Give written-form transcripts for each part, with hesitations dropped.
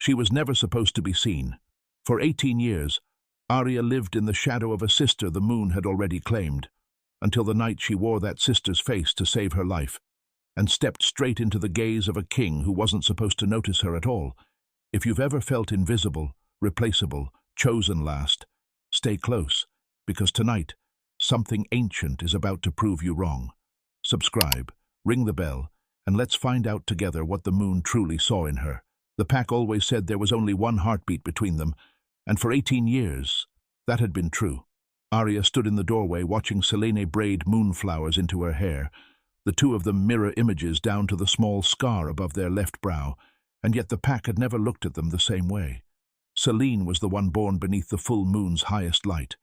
She was never supposed to be seen. For 18 years, Aria lived in the shadow of a sister the moon had already claimed, until the night she wore that sister's face to save her life, and stepped straight into the gaze of a king who wasn't supposed to notice her at all. If you've ever felt invisible, replaceable, chosen last, stay close, because tonight, something ancient is about to prove you wrong. Subscribe, ring the bell, and let's find out together what the moon truly saw in her. The pack always said there was only one heartbeat between them, and for 18 years, that had been true. Aria stood in the doorway watching Selene braid moonflowers into her hair, the two of them mirror images down to the small scar above their left brow, and yet the pack had never looked at them the same way. Selene was the one born beneath the full moon's highest light,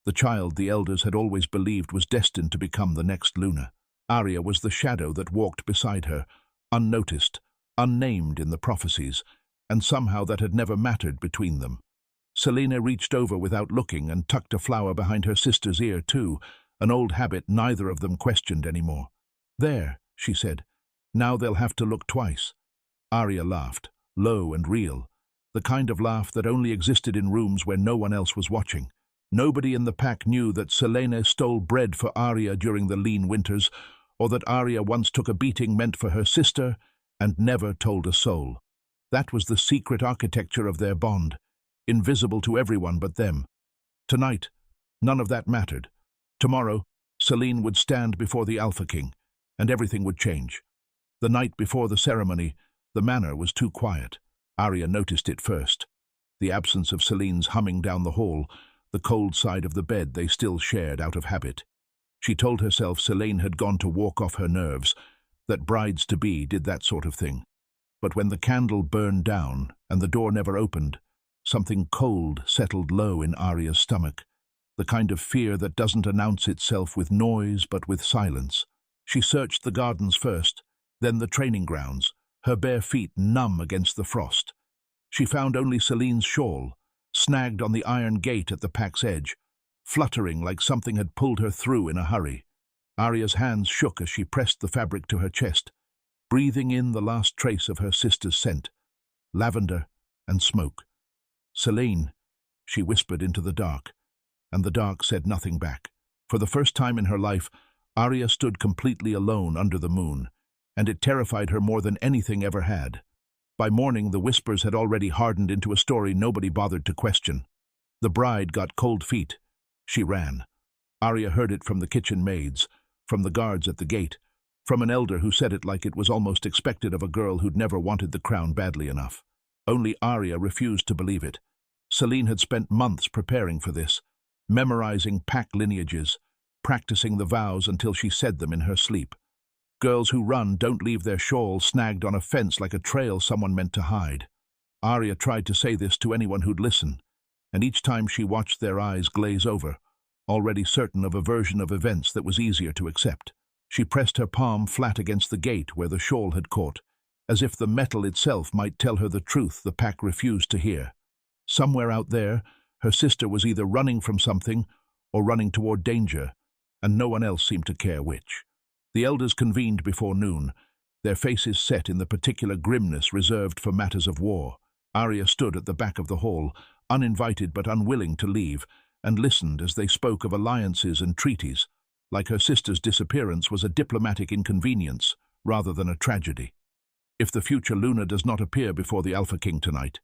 the child the elders had always believed was destined to become the next Luna. Aria was the shadow that walked beside her, unnoticed, unnamed in the prophecies, and somehow that had never mattered between them. Selene reached over without looking and tucked a flower behind her sister's ear too, an old habit neither of them questioned anymore. "There," she said. "Now they'll have to look twice." Aria laughed, low and real, the kind of laugh that only existed in rooms where no one else was watching. Nobody in the pack knew that Selene stole bread for Aria during the lean winters, or that Aria once took a beating meant for her sister and never told a soul. That was the secret architecture of their bond, invisible to everyone but them. Tonight, none of that mattered. Tomorrow, Selene would stand before the Alpha King, and everything would change. The night before the ceremony, the manor was too quiet. Aria noticed it first. The absence of Selene's humming down the hall, the cold side of the bed they still shared out of habit. She told herself Selene had gone to walk off her nerves, that brides-to-be did that sort of thing. But when the candle burned down and the door never opened, something cold settled low in Aria's stomach, the kind of fear that doesn't announce itself with noise but with silence. She searched the gardens first, then the training grounds, her bare feet numb against the frost. She found only Selene's shawl, snagged on the iron gate at the pack's edge, fluttering like something had pulled her through in a hurry. Aria's hands shook as she pressed the fabric to her chest, breathing in the last trace of her sister's scent, lavender and smoke. "Selene," she whispered into the dark, and the dark said nothing back. For the first time in her life, Aria stood completely alone under the moon, and it terrified her more than anything ever had. By morning, the whispers had already hardened into a story nobody bothered to question. The bride got cold feet. She ran. Aria heard it from the kitchen maids, from the guards at the gate, from an elder who said it like it was almost expected of a girl who'd never wanted the crown badly enough. Only Aria refused to believe it. Selene had spent months preparing for this, memorizing pack lineages, practicing the vows until she said them in her sleep. Girls who run don't leave their shawl snagged on a fence like a trail someone meant to hide. Aria tried to say this to anyone who'd listen, and each time she watched their eyes glaze over, already certain of a version of events that was easier to accept. She pressed her palm flat against the gate where the shawl had caught, as if the metal itself might tell her the truth the pack refused to hear. Somewhere out there, her sister was either running from something or running toward danger, and no one else seemed to care which. The elders convened before noon, their faces set in the particular grimness reserved for matters of war. Aria stood at the back of the hall, uninvited but unwilling to leave, and listened as they spoke of alliances and treaties, like her sister's disappearance was a diplomatic inconvenience rather than a tragedy. "If the future Luna does not appear before the Alpha King tonight,"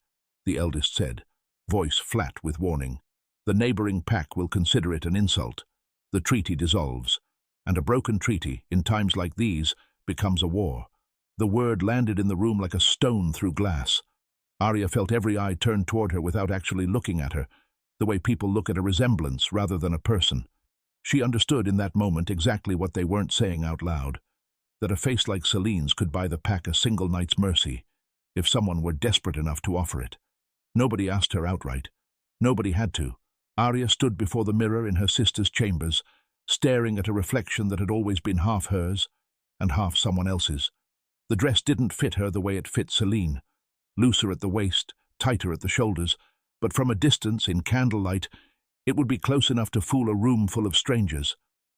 the eldest said, voice flat with warning, "the neighboring pack will consider it an insult. The treaty dissolves, and a broken treaty, in times like these, becomes a war." The word landed in the room like a stone through glass. Aria felt every eye turned toward her without actually looking at her, the way people look at a resemblance rather than a person. She understood in that moment exactly what they weren't saying out loud, that a face like Selene's could buy the pack a single night's mercy, if someone were desperate enough to offer it. Nobody asked her outright. Nobody had to. Aria stood before the mirror in her sister's chambers, staring at a reflection that had always been half hers and half someone else's. The dress didn't fit her the way it fit Selene, looser at the waist, tighter at the shoulders, but from a distance, in candlelight, it would be close enough to fool a room full of strangers.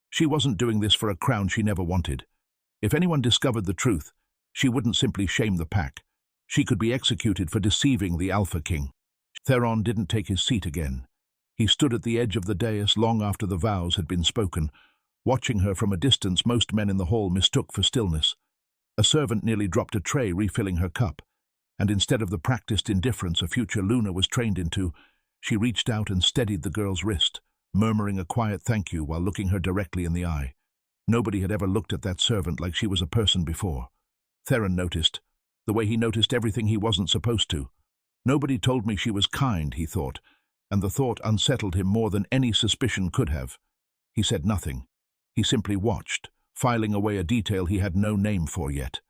She wasn't doing this for a crown she never wanted. If anyone discovered the truth, she wouldn't simply shame the pack. She could be executed for deceiving the Alpha King. Theron didn't take his seat again. He stood at the edge of the dais long after the vows had been spoken. Watching her from a distance, most men in the hall mistook for stillness. A servant nearly dropped a tray refilling her cup, and instead of the practiced indifference a future Luna was trained into, she reached out and steadied the girl's wrist, murmuring a quiet thank you while looking her directly in the eye. Nobody had ever looked at that servant like she was a person before. Theron noticed, the way he noticed everything he wasn't supposed to. Nobody told me she was kind, he thought, and the thought unsettled him more than any suspicion could have. He said nothing. He simply watched, filing away a detail he had no name for yet.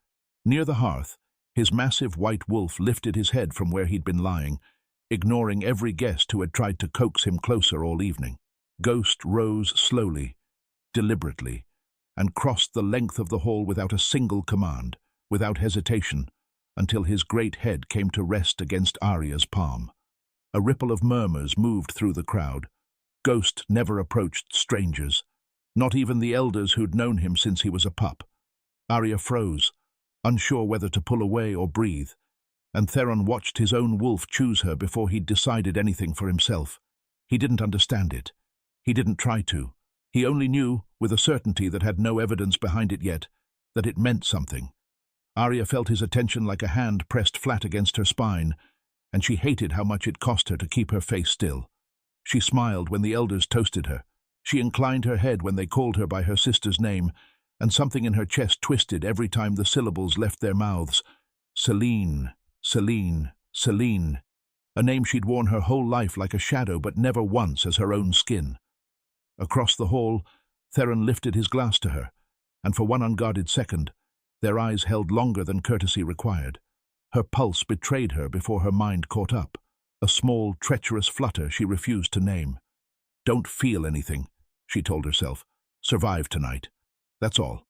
Near the hearth, his massive white wolf lifted his head from where he'd been lying, ignoring every guest who had tried to coax him closer all evening. Ghost rose slowly, deliberately, and crossed the length of the hall without a single command, without hesitation, until his great head came to rest against Aria's palm. A ripple of murmurs moved through the crowd. Ghost never approached strangers, not even the elders who'd known him since he was a pup. Aria froze, unsure whether to pull away or breathe, and Theron watched his own wolf choose her before he'd decided anything for himself. He didn't understand it. He didn't try to. He only knew, with a certainty that had no evidence behind it yet, that it meant something. Aria felt his attention like a hand pressed flat against her spine, and she hated how much it cost her to keep her face still. She smiled when the elders toasted her. She inclined her head when they called her by her sister's name, and something in her chest twisted every time the syllables left their mouths. Selene, Selene, Selene. A name she'd worn her whole life like a shadow, but never once as her own skin. Across the hall, Theron lifted his glass to her, and for one unguarded second, their eyes held longer than courtesy required. Her pulse betrayed her before her mind caught up, a small, treacherous flutter she refused to name. Don't feel anything, she told herself. Survive tonight. That's all.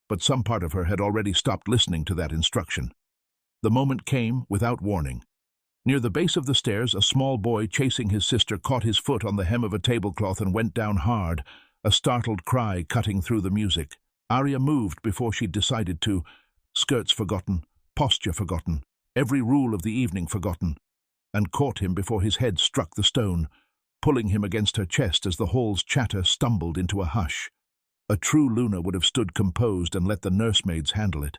But some part of her had already stopped listening to that instruction. The moment came without warning. Near the base of the stairs, a small boy chasing his sister caught his foot on the hem of a tablecloth and went down hard, a startled cry cutting through the music. Aria moved before she'd decided to, skirts forgotten, posture forgotten, every rule of the evening forgotten, and caught him before his head struck the stone, pulling him against her chest as the hall's chatter stumbled into a hush. A true Luna would have stood composed and let the nursemaids handle it.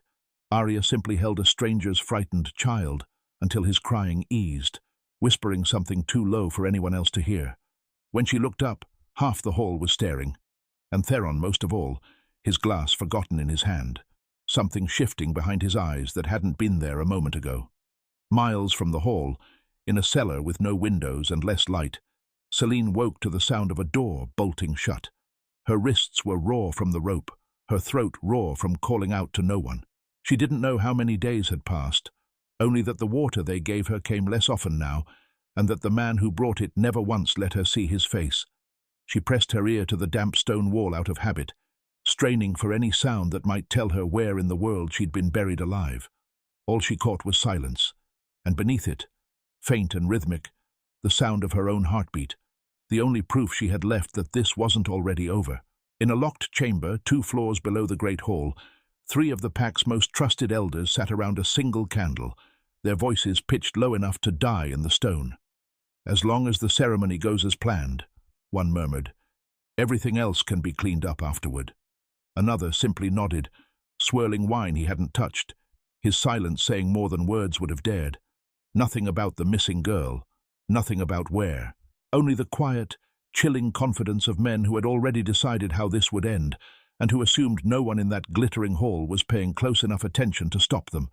Aria simply held a stranger's frightened child until his crying eased, whispering something too low for anyone else to hear. When she looked up, half the hall was staring, and Theron most of all, his glass forgotten in his hand, something shifting behind his eyes that hadn't been there a moment ago. Miles from the hall, in a cellar with no windows and less light, Selene woke to the sound of a door bolting shut. Her wrists were raw from the rope, her throat raw from calling out to no one. She didn't know how many days had passed, only that the water they gave her came less often now, and that the man who brought it never once let her see his face. She pressed her ear to the damp stone wall out of habit, straining for any sound that might tell her where in the world she'd been buried alive. All she caught was silence, and beneath it, faint and rhythmic, the sound of her own heartbeat, the only proof she had left that this wasn't already over. In a locked chamber, 2 floors below the great hall, 3 of the pack's most trusted elders sat around a single candle, their voices pitched low enough to die in the stone. As long as the ceremony goes as planned, one murmured, everything else can be cleaned up afterward. Another simply nodded, swirling wine he hadn't touched, his silence saying more than words would have dared. Nothing about the missing girl, nothing about where, only the quiet, chilling confidence of men who had already decided how this would end, and who assumed no one in that glittering hall was paying close enough attention to stop them.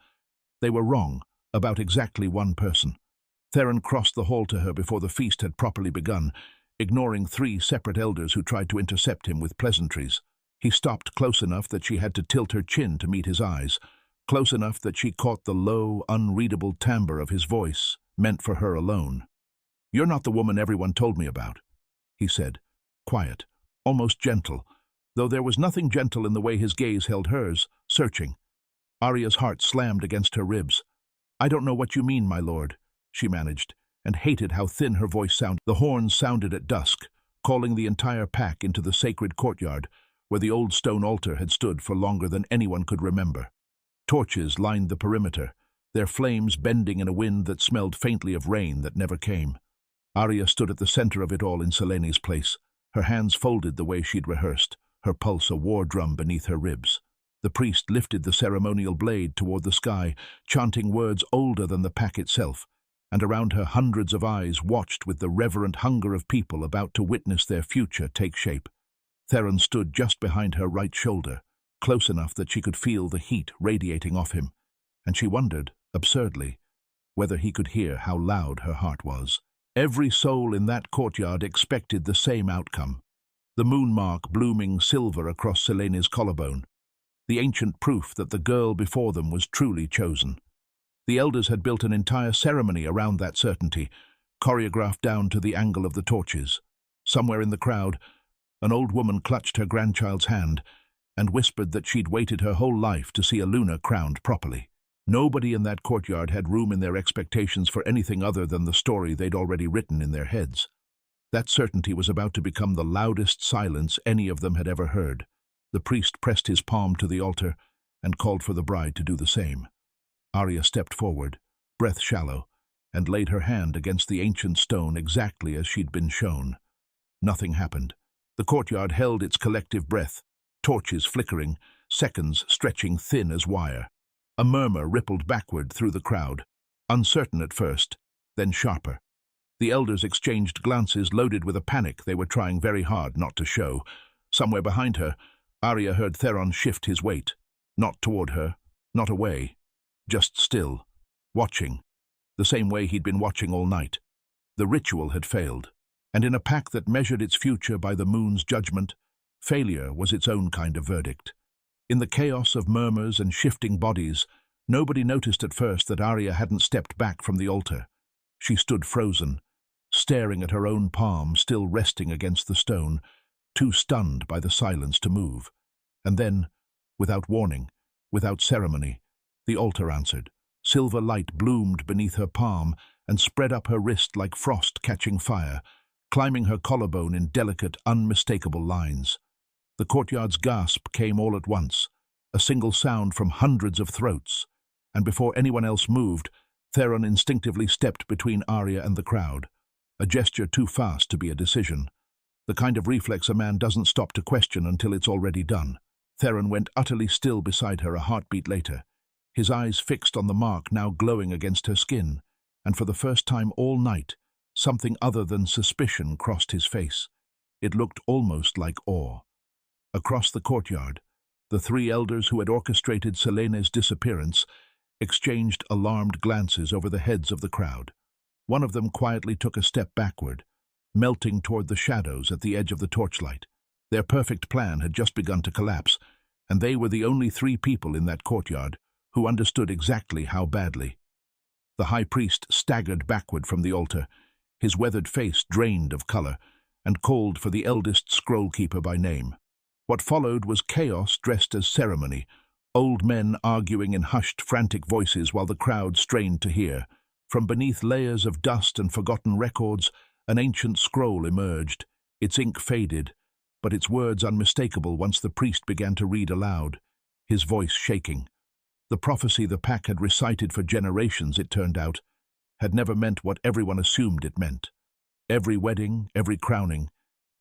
They were wrong about exactly one person. Theron crossed the hall to her before the feast had properly begun, ignoring 3 separate elders who tried to intercept him with pleasantries. He stopped close enough that she had to tilt her chin to meet his eyes, close enough that she caught the low, unreadable timbre of his voice, meant for her alone. "You're not the woman everyone told me about," he said, quiet, almost gentle, though there was nothing gentle in the way his gaze held hers, searching. Aria's heart slammed against her ribs. "I don't know what you mean, my lord," she managed, and hated how thin her voice sounded. The horns sounded at dusk, calling the entire pack into the sacred courtyard, where the old stone altar had stood for longer than anyone could remember. Torches lined the perimeter, their flames bending in a wind that smelled faintly of rain that never came. Aria stood at the center of it all in Selene's place, her hands folded the way she'd rehearsed, her pulse a war drum beneath her ribs. The priest lifted the ceremonial blade toward the sky, chanting words older than the pack itself, and around her hundreds of eyes watched with the reverent hunger of people about to witness their future take shape. Theron stood just behind her right shoulder, close enough that she could feel the heat radiating off him, and she wondered, absurdly, whether he could hear how loud her heart was. Every soul in that courtyard expected the same outcome. The moon mark blooming silver across Selene's collarbone, the ancient proof that the girl before them was truly chosen. The elders had built an entire ceremony around that certainty, choreographed down to the angle of the torches. Somewhere in the crowd, an old woman clutched her grandchild's hand and whispered that she'd waited her whole life to see a Luna crowned properly. Nobody in that courtyard had room in their expectations for anything other than the story they'd already written in their heads. That certainty was about to become the loudest silence any of them had ever heard. The priest pressed his palm to the altar and called for the bride to do the same. Aria stepped forward, breath shallow, and laid her hand against the ancient stone exactly as she'd been shown. Nothing happened. The courtyard held its collective breath, torches flickering, seconds stretching thin as wire. A murmur rippled backward through the crowd, uncertain at first, then sharper. The elders exchanged glances loaded with a panic they were trying very hard not to show. Somewhere behind her, Aria heard Theron shift his weight, not toward her, not away, just still, watching, the same way he'd been watching all night. The ritual had failed, and in a pack that measured its future by the moon's judgment, failure was its own kind of verdict. In the chaos of murmurs and shifting bodies, nobody noticed at first that Aria hadn't stepped back from the altar. She stood frozen, staring at her own palm still resting against the stone, too stunned by the silence to move. And then, without warning, without ceremony, the altar answered. Silver light bloomed beneath her palm and spread up her wrist like frost catching fire, climbing her collarbone in delicate, unmistakable lines. The courtyard's gasp came all at once, a single sound from hundreds of throats, and before anyone else moved, Theron instinctively stepped between Aria and the crowd, a gesture too fast to be a decision, the kind of reflex a man doesn't stop to question until it's already done. Theron went utterly still beside her a heartbeat later, his eyes fixed on the mark now glowing against her skin, and for the first time all night, something other than suspicion crossed his face. It looked almost like awe. Across the courtyard, the three elders who had orchestrated Selene's disappearance exchanged alarmed glances over the heads of the crowd. One of them quietly took a step backward, melting toward the shadows at the edge of the torchlight. Their perfect plan had just begun to collapse, and they were the only three people in that courtyard who understood exactly how badly. The high priest staggered backward from the altar, his weathered face drained of color, and called for the eldest scroll-keeper by name. What followed was chaos dressed as ceremony, old men arguing in hushed, frantic voices while the crowd strained to hear. From beneath layers of dust and forgotten records, an ancient scroll emerged, its ink faded, but its words unmistakable once the priest began to read aloud, his voice shaking. The prophecy the pack had recited for generations, it turned out, had never meant what everyone assumed it meant. Every wedding, every crowning,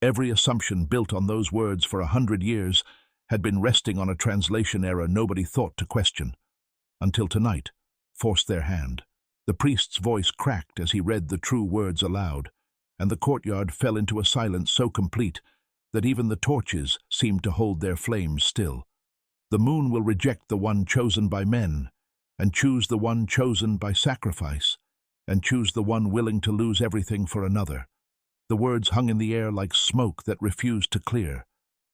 every assumption built on those words for 100 years had been resting on a translation error nobody thought to question, until tonight forced their hand. The priest's voice cracked as he read the true words aloud, and the courtyard fell into a silence so complete that even the torches seemed to hold their flames still. The moon will reject the one chosen by men, and choose the one chosen by sacrifice, and choose the one willing to lose everything for another. The words hung in the air like smoke that refused to clear.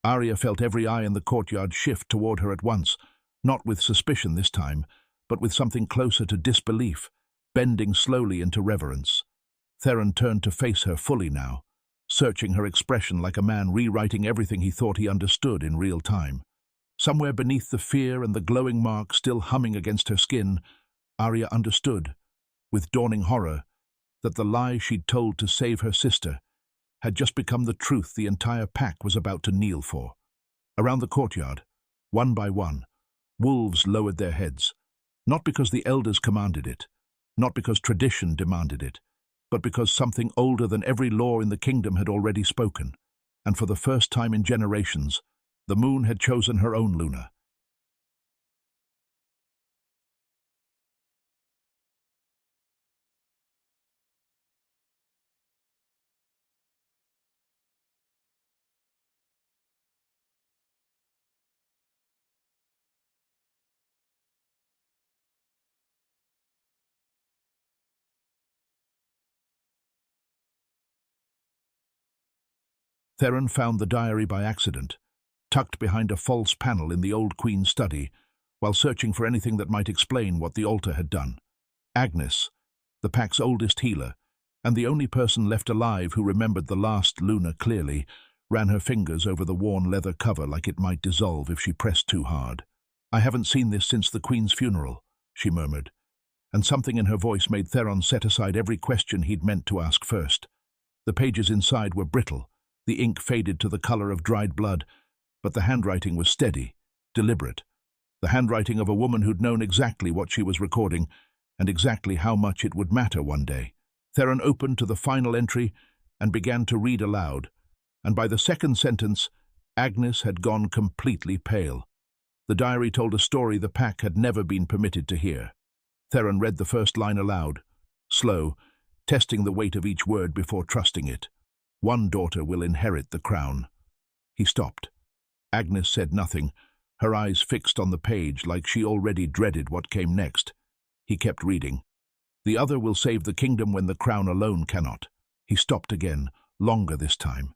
Aria felt every eye in the courtyard shift toward her at once, not with suspicion this time, but with something closer to disbelief, bending slowly into reverence. Theron turned to face her fully now, searching her expression like a man rewriting everything he thought he understood in real time. Somewhere beneath the fear and the glowing mark still humming against her skin, Aria understood, with dawning horror, that the lie she'd told to save her sister had just become the truth the entire pack was about to kneel for. Around the courtyard, one by one, wolves lowered their heads, Not because the elders commanded it, not because tradition demanded it, but because something older than every law in the kingdom had already spoken, and for the first time in generations, the moon had chosen her own Luna. Theron found the diary by accident, tucked behind a false panel in the old Queen's study, while searching for anything that might explain what the altar had done. Agnes, the pack's oldest healer, and the only person left alive who remembered the last Luna clearly, ran her fingers over the worn leather cover like it might dissolve if she pressed too hard. "I haven't seen this since the Queen's funeral," she murmured, and something in her voice made Theron set aside every question he'd meant to ask first. The pages inside were brittle, the ink faded to the color of dried blood, but the handwriting was steady, deliberate. The handwriting of a woman who'd known exactly what she was recording and exactly how much it would matter one day. Theron opened to the final entry and began to read aloud, and by the second sentence, Agnes had gone completely pale. The diary told a story the pack had never been permitted to hear. Theron read the first line aloud, slow, testing the weight of each word before trusting it. "One daughter will inherit the crown." He stopped. Agnes said nothing, her eyes fixed on the page like she already dreaded what came next. He kept reading. "The other will save the kingdom when the crown alone cannot." He stopped again, longer this time.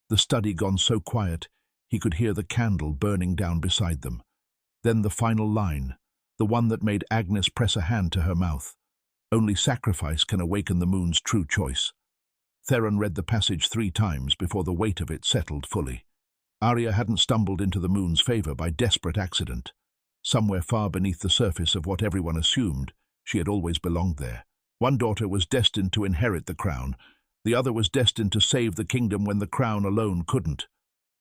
The study gone so quiet, he could hear the candle burning down beside them. Then the final line, the one that made Agnes press a hand to her mouth. "Only sacrifice can awaken the moon's true choice." Theron read the passage 3 times before the weight of it settled fully. Aria hadn't stumbled into the moon's favor by desperate accident. Somewhere far beneath the surface of what everyone assumed, she had always belonged there. One daughter was destined to inherit the crown. The other was destined to save the kingdom when the crown alone couldn't.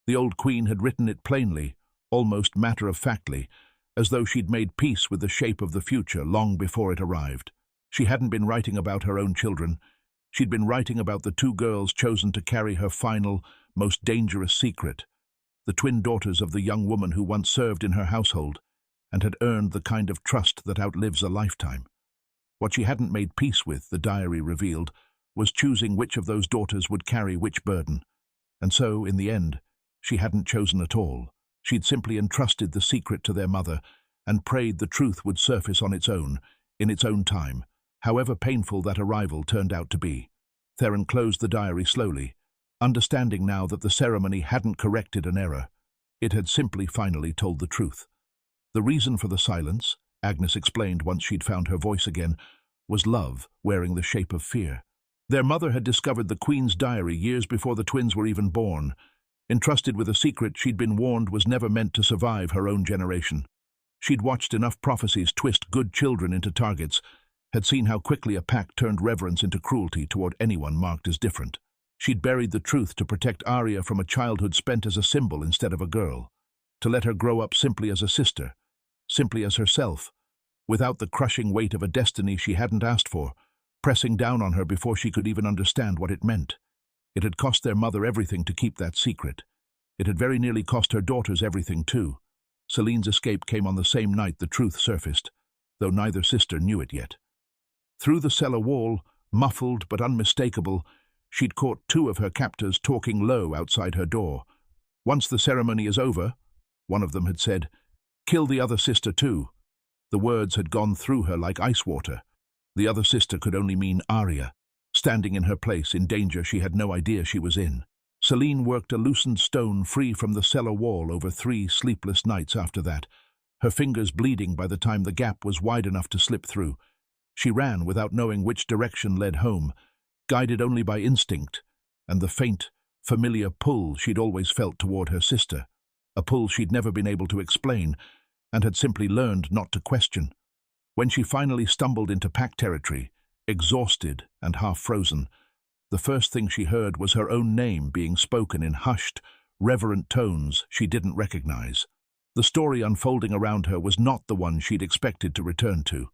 The old queen had written it plainly, almost matter-of-factly, as though she'd made peace with the shape of the future long before it arrived. She hadn't been writing about her own children. She'd been writing about the 2 girls chosen to carry her final, most dangerous secret, the twin daughters of the young woman who once served in her household and had earned the kind of trust that outlives a lifetime. What she hadn't made peace with, the diary revealed, was choosing which of those daughters would carry which burden. And so, in the end, she hadn't chosen at all. She'd simply entrusted the secret to their mother and prayed the truth would surface on its own, in its own time, however painful that arrival turned out to be. Theron closed the diary slowly, understanding now that the ceremony hadn't corrected an error. It had simply finally told the truth. The reason for the silence, Agnes explained once she'd found her voice again, was love wearing the shape of fear. Their mother had discovered the Queen's diary years before the twins were even born, entrusted with a secret she'd been warned was never meant to survive her own generation. She'd watched enough prophecies twist good children into targets, had seen how quickly a pack turned reverence into cruelty toward anyone marked as different. She'd buried the truth to protect Aria from a childhood spent as a symbol instead of a girl, to let her grow up simply as a sister, simply as herself, without the crushing weight of a destiny she hadn't asked for, pressing down on her before she could even understand what it meant. It had cost their mother everything to keep that secret. It had very nearly cost her daughters everything too. Selene's escape came on the same night the truth surfaced, though neither sister knew it yet. Through the cellar wall, muffled but unmistakable, she'd caught 2 of her captors talking low outside her door. "Once the ceremony is over," one of them had said, "kill the other sister too." The words had gone through her like ice water. The other sister could only mean Aria, standing in her place in danger she had no idea she was in. Selene worked a loosened stone free from the cellar wall over 3 sleepless nights after that, her fingers bleeding by the time the gap was wide enough to slip through. She ran without knowing which direction led home, guided only by instinct and the faint, familiar pull she'd always felt toward her sister, a pull she'd never been able to explain and had simply learned not to question. When she finally stumbled into pack territory, exhausted and half-frozen, the first thing she heard was her own name being spoken in hushed, reverent tones she didn't recognize. The story unfolding around her was not the one she'd expected to return to.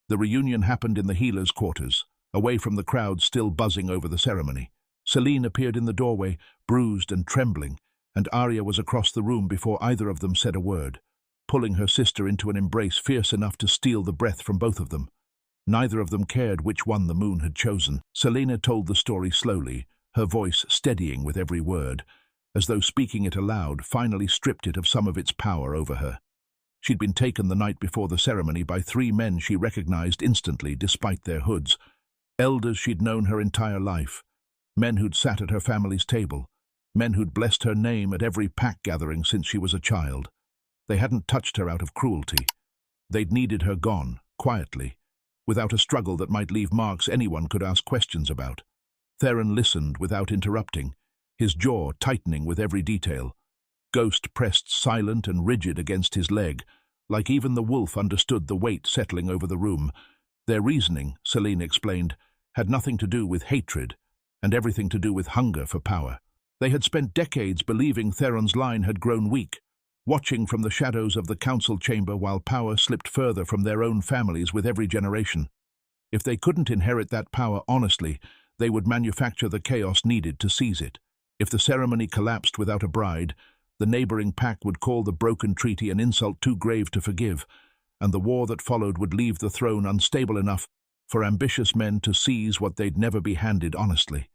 The reunion happened in the healer's quarters, away from the crowd still buzzing over the ceremony. Selene appeared in the doorway, bruised and trembling, and Aria was across the room before either of them said a word, pulling her sister into an embrace fierce enough to steal the breath from both of them. Neither of them cared which one the moon had chosen. Selene told the story slowly, her voice steadying with every word, as though speaking it aloud finally stripped it of some of its power over her. She'd been taken the night before the ceremony by 3 men she recognized instantly despite their hoods, elders she'd known her entire life, men who'd sat at her family's table, men who'd blessed her name at every pack gathering since she was a child. They hadn't touched her out of cruelty. They'd needed her gone, quietly, without a struggle that might leave marks anyone could ask questions about. Theron listened without interrupting, his jaw tightening with every detail. Ghost pressed silent and rigid against his leg, like even the wolf understood the weight settling over the room. Their reasoning, Selene explained, had nothing to do with hatred, and everything to do with hunger for power. They had spent decades believing Theron's line had grown weak, watching from the shadows of the council chamber while power slipped further from their own families with every generation. If they couldn't inherit that power honestly, they would manufacture the chaos needed to seize it. If the ceremony collapsed without a bride, the neighboring pack would call the broken treaty an insult too grave to forgive, and the war that followed would leave the throne unstable enough for ambitious men to seize what they'd never be handed honestly.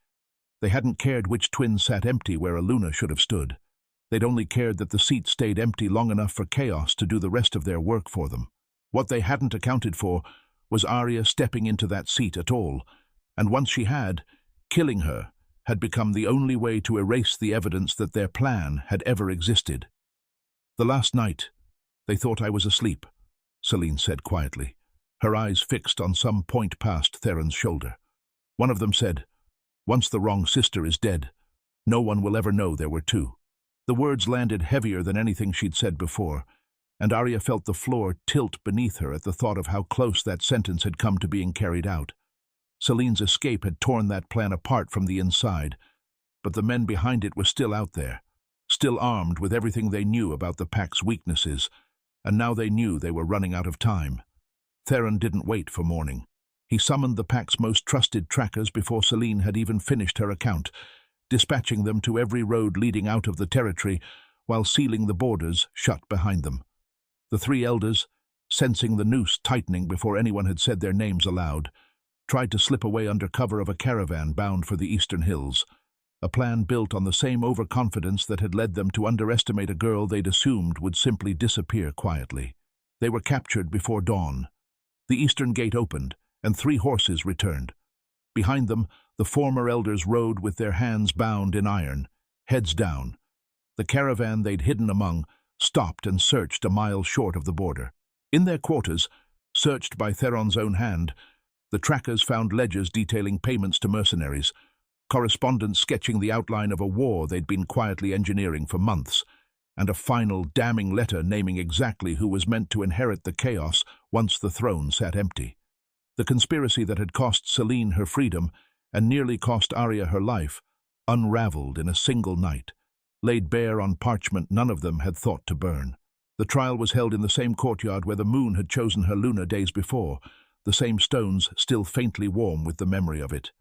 They hadn't cared which twin sat empty where a Luna should have stood. They'd only cared that the seat stayed empty long enough for chaos to do the rest of their work for them. What they hadn't accounted for was Aria stepping into that seat at all, and once she had, killing her had become the only way to erase the evidence that their plan had ever existed. "The last night, they thought I was asleep," Selene said quietly, her eyes fixed on some point past Theron's shoulder. One of them said, "Once the wrong sister is dead, no one will ever know there were 2. The words landed heavier than anything she'd said before, and Aria felt the floor tilt beneath her at the thought of how close that sentence had come to being carried out. Selene's escape had torn that plan apart from the inside, but the men behind it were still out there, still armed with everything they knew about the pack's weaknesses, and now they knew they were running out of time. Theron didn't wait for morning. He summoned the pack's most trusted trackers before Selene had even finished her account, dispatching them to every road leading out of the territory while sealing the borders shut behind them. The 3 elders, sensing the noose tightening before anyone had said their names aloud, tried to slip away under cover of a caravan bound for the eastern hills, a plan built on the same overconfidence that had led them to underestimate a girl they'd assumed would simply disappear quietly. They were captured before dawn. The eastern gate opened, and 3 horses returned. Behind them, the former elders rode with their hands bound in iron, heads down. The caravan they'd hidden among stopped and searched a mile short of the border. In their quarters, searched by Theron's own hand, the trackers found ledgers detailing payments to mercenaries, correspondence sketching the outline of a war they'd been quietly engineering for months, and a final damning letter naming exactly who was meant to inherit the chaos once the throne sat empty. The conspiracy that had cost Selene her freedom and nearly cost Aria her life unraveled in a single night, laid bare on parchment none of them had thought to burn. The trial was held in the same courtyard where the moon had chosen her Luna days before, the same stones still faintly warm with the memory of it.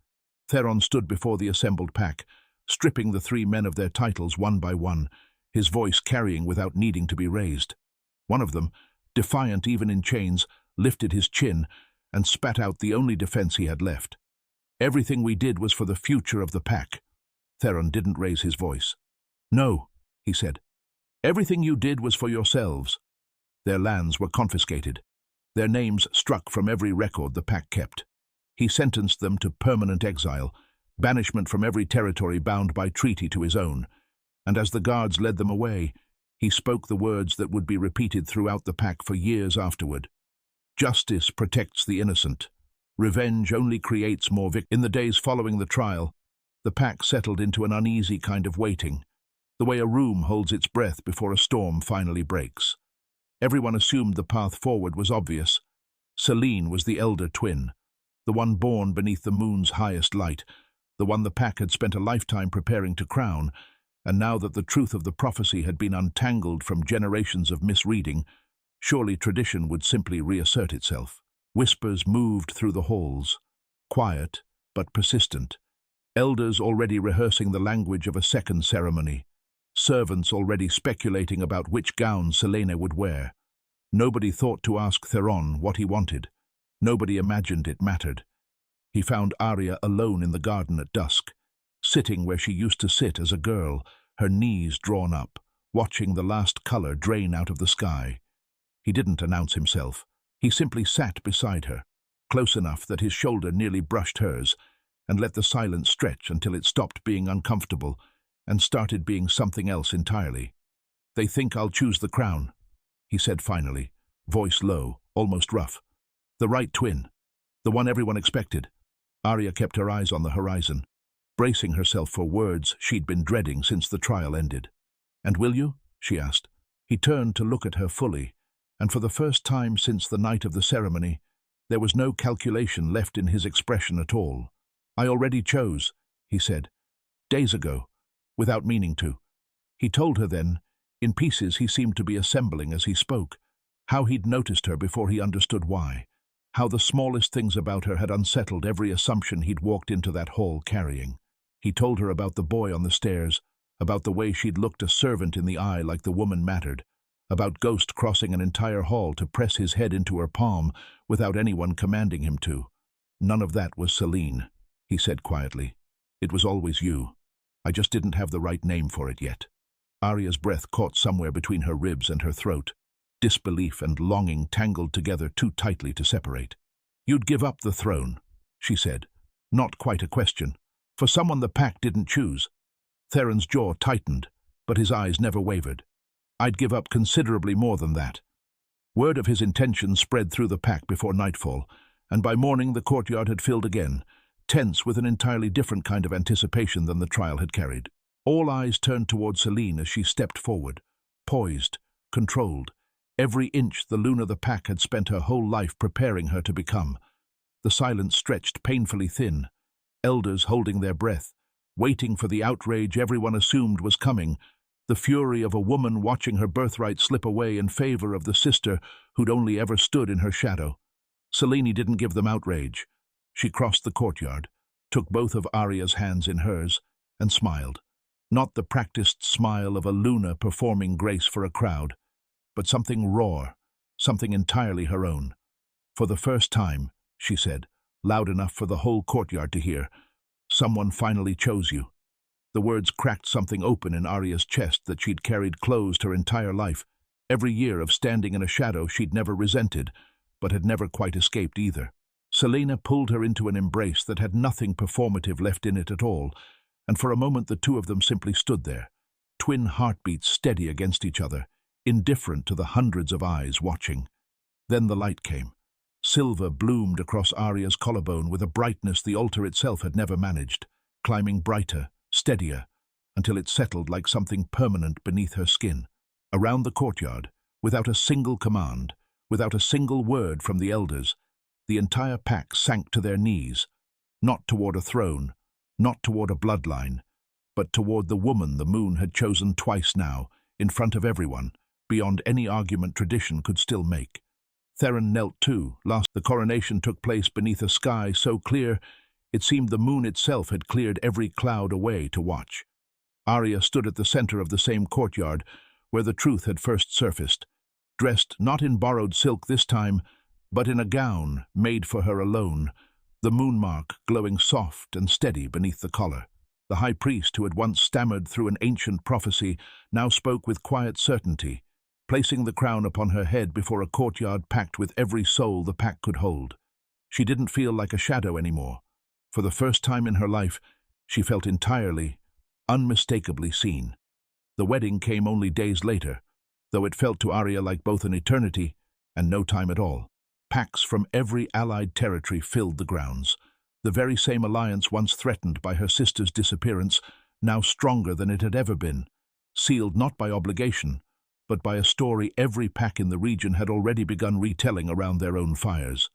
Theron stood before the assembled pack, stripping the 3 men of their titles one by one, his voice carrying without needing to be raised. One of them, defiant even in chains, lifted his chin and spat out the only defense he had left. "Everything we did was for the future of the pack." Theron didn't raise his voice. "No," he said. "Everything you did was for yourselves." Their lands were confiscated, their names struck from every record the pack kept. He sentenced them to permanent exile, banishment from every territory bound by treaty to his own, and as the guards led them away, he spoke the words that would be repeated throughout the pack for years afterward. "Justice protects the innocent. Revenge only creates more victims." In the days following the trial, the pack settled into an uneasy kind of waiting, the way a room holds its breath before a storm finally breaks. Everyone assumed the path forward was obvious. Selene was the elder twin, the one born beneath the moon's highest light, the one the pack had spent a lifetime preparing to crown, and now that the truth of the prophecy had been untangled from generations of misreading, surely tradition would simply reassert itself. Whispers moved through the halls, quiet but persistent. Elders already rehearsing the language of a second ceremony. Servants already speculating about which gown Selene would wear. Nobody thought to ask Theron what he wanted. Nobody imagined it mattered. He found Aria alone in the garden at dusk, sitting where she used to sit as a girl, her knees drawn up, watching the last color drain out of the sky. He didn't announce himself. He simply sat beside her, close enough that his shoulder nearly brushed hers, and let the silence stretch until it stopped being uncomfortable and started being something else entirely. "They think I'll choose the crown," he said finally, voice low, almost rough. "The right twin, the one everyone expected." Aria kept her eyes on the horizon, bracing herself for words she'd been dreading since the trial ended. "And will you?" she asked. He turned to look at her fully, and for the first time since the night of the ceremony, there was no calculation left in his expression at all. "I already chose," he said, "days ago, without meaning to." He told her then, in pieces he seemed to be assembling as he spoke, how he'd noticed her before he understood why, how the smallest things about her had unsettled every assumption he'd walked into that hall carrying. He told her about the boy on the stairs, about the way she'd looked a servant in the eye like the woman mattered, about Ghost crossing an entire hall to press his head into her palm without anyone commanding him to. "None of that was Selene," he said quietly. "It was always you. I just didn't have the right name for it yet." Aria's breath caught somewhere between her ribs and her throat, disbelief and longing tangled together too tightly to separate. "You'd give up the throne," she said. Not quite a question. For someone the pack didn't choose. Theron's jaw tightened, but his eyes never wavered. "I'd give up considerably more than that." Word of his intention spread through the pack before nightfall, and by morning the courtyard had filled again, tense with an entirely different kind of anticipation than the trial had carried. All eyes turned toward Selene as she stepped forward, poised, controlled, every inch the Luna the pack had spent her whole life preparing her to become. The silence stretched painfully thin, elders holding their breath, waiting for the outrage everyone assumed was coming, the fury of a woman watching her birthright slip away in favor of the sister who'd only ever stood in her shadow. Selene didn't give them outrage. She crossed the courtyard, took both of Aria's hands in hers, and smiled. Not the practiced smile of a Luna performing grace for a crowd, but something raw, something entirely her own. "For the first time," she said, loud enough for the whole courtyard to hear, "someone finally chose you." The words cracked something open in Aria's chest that she'd carried closed her entire life, every year of standing in a shadow she'd never resented, but had never quite escaped either. Selene pulled her into an embrace that had nothing performative left in it at all, and for a moment the two of them simply stood there, twin heartbeats steady against each other, indifferent to the hundreds of eyes watching. Then the light came. Silver bloomed across Aria's collarbone with a brightness the altar itself had never managed, climbing brighter, steadier, until it settled like something permanent beneath her skin. Around the courtyard, without a single command, without a single word from the elders, the entire pack sank to their knees, not toward a throne, not toward a bloodline, but toward the woman the moon had chosen twice now, in front of everyone, beyond any argument tradition could still make. Theron knelt too. The coronation took place beneath a sky so clear it seemed the moon itself had cleared every cloud away to watch. Aria stood at the center of the same courtyard where the truth had first surfaced, dressed not in borrowed silk this time, but in a gown made for her alone, the moonmark glowing soft and steady beneath the collar. The high priest, who had once stammered through an ancient prophecy, now spoke with quiet certainty, placing the crown upon her head before a courtyard packed with every soul the pack could hold. She didn't feel like a shadow anymore. For the first time in her life, she felt entirely, unmistakably seen. The wedding came only days later, though it felt to Aria like both an eternity and no time at all. Packs from every allied territory filled the grounds. The very same alliance once threatened by her sister's disappearance, now stronger than it had ever been, sealed not by obligation, but by a story every pack in the region had already begun retelling around their own fires.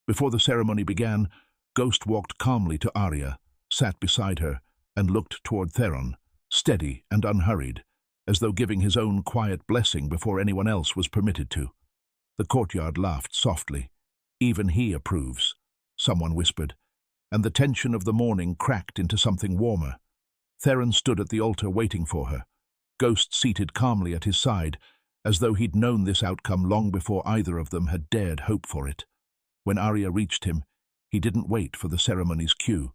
Before the ceremony began, Ghost walked calmly to Aria, sat beside her, and looked toward Theron, steady and unhurried, as though giving his own quiet blessing before anyone else was permitted to. The courtyard laughed softly. "Even he approves," someone whispered, and the tension of the morning cracked into something warmer. Theron stood at the altar waiting for her, Ghost seated calmly at his side, as though he'd known this outcome long before either of them had dared hope for it. When Aria reached him, he didn't wait for the ceremony's cue.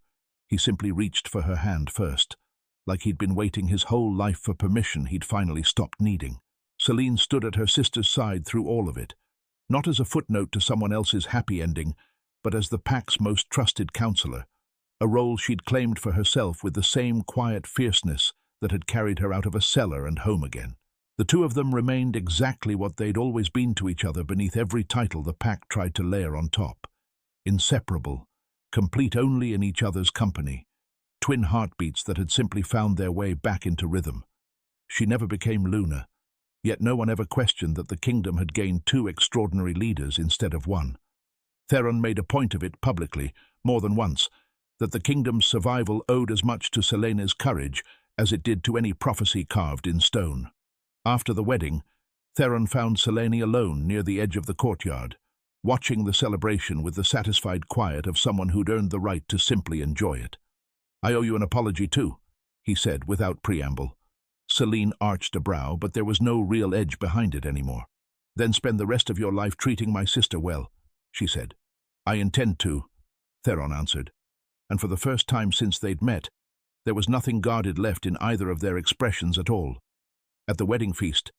He simply reached for her hand first, like he'd been waiting his whole life for permission he'd finally stopped needing. Selene stood at her sister's side through all of it, not as a footnote to someone else's happy ending, but as the pack's most trusted counselor, a role she'd claimed for herself with the same quiet fierceness that had carried her out of a cellar and home again. The two of them remained exactly what they'd always been to each other beneath every title the pack tried to layer on top. Inseparable, complete only in each other's company, twin heartbeats that had simply found their way back into rhythm. She never became Luna, yet no one ever questioned that the kingdom had gained two extraordinary leaders instead of one. Theron made a point of it publicly, more than once, that the kingdom's survival owed as much to Selene's courage as it did to any prophecy carved in stone. After the wedding, Theron found Selene alone near the edge of the courtyard, watching the celebration with the satisfied quiet of someone who'd earned the right to simply enjoy it. "I owe you an apology too," he said without preamble. Selene arched a brow, but there was no real edge behind it anymore. "Then spend the rest of your life treating my sister well," she said. "I intend to," Theron answered, and for the first time since they'd met, there was nothing guarded left in either of their expressions at all. At the wedding feast,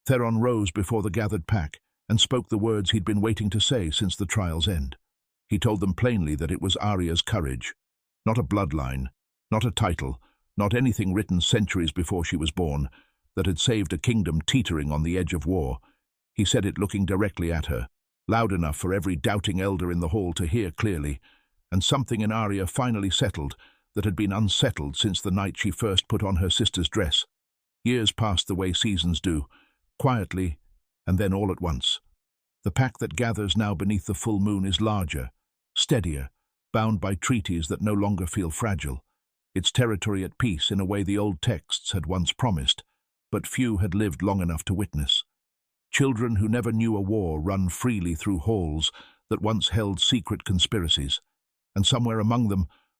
Theron rose before the gathered pack and spoke the words he'd been waiting to say since the trial's end. He told them plainly that it was Aria's courage, not a bloodline, not a title, not anything written centuries before she was born, that had saved a kingdom teetering on the edge of war. He said it looking directly at her, loud enough for every doubting elder in the hall to hear clearly, and something in Aria finally settled that had been unsettled since the night she first put on her sister's dress. Years passed the way seasons do, quietly, and then all at once. The pack that gathers now beneath the full moon is larger, steadier, bound by treaties that no longer feel fragile, its territory at peace in a way the old texts had once promised, but few had lived long enough to witness. Children who never knew a war run freely through halls that once held secret conspiracies, and somewhere among them,